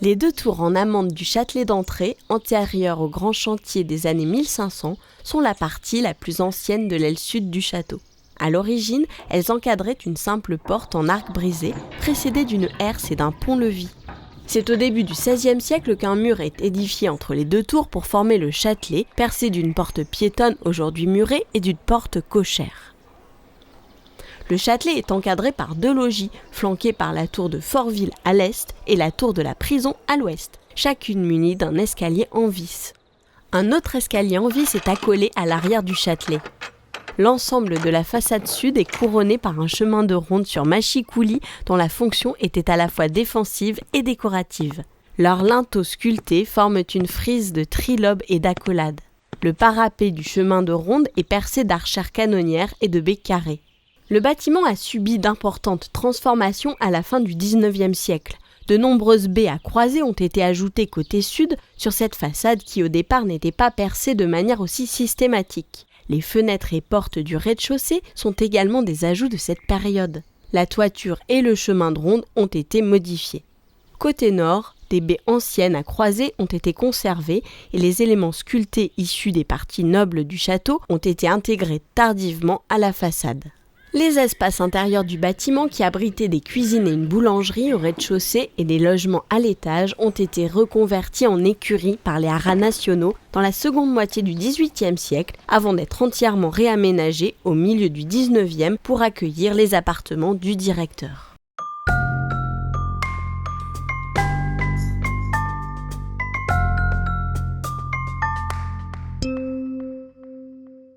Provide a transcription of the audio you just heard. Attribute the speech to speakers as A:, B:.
A: Les 2 tours en amande du Châtelet d'entrée, antérieures au grand chantier des années 1500, sont la partie la plus ancienne de l'aile sud du château. À l'origine, elles encadraient une simple porte en arc brisé, précédée d'une herse et d'un pont-levis. C'est au début du XVIe siècle qu'un mur est édifié entre les 2 tours pour former le Châtelet, percé d'une porte piétonne aujourd'hui murée et d'une porte cochère. Le Châtelet est encadré par 2 logis, flanqués par la tour de Fortville à l'est et la tour de la prison à l'ouest, chacune munie d'un escalier en vis. Un autre escalier en vis est accolé à l'arrière du Châtelet. L'ensemble de la façade sud est couronné par un chemin de ronde sur mâchicoulis dont la fonction était à la fois défensive et décorative. Leurs linteaux sculptés forment une frise de trilobes et d'accolades. Le parapet du chemin de ronde est percé d'archères canonnières et de baies carrées. Le bâtiment a subi d'importantes transformations à la fin du XIXe siècle. De nombreuses baies à croisées ont été ajoutées côté sud sur cette façade qui au départ n'était pas percée de manière aussi systématique. Les fenêtres et portes du rez-de-chaussée sont également des ajouts de cette période. La toiture et le chemin de ronde ont été modifiés. Côté nord, des baies anciennes à croisées ont été conservées et les éléments sculptés issus des parties nobles du château ont été intégrés tardivement à la façade. Les espaces intérieurs du bâtiment qui abritaient des cuisines et une boulangerie au rez-de-chaussée et des logements à l'étage ont été reconvertis en écuries par les haras nationaux dans la seconde moitié du XVIIIe siècle avant d'être entièrement réaménagés au milieu du XIXe pour accueillir les appartements du directeur.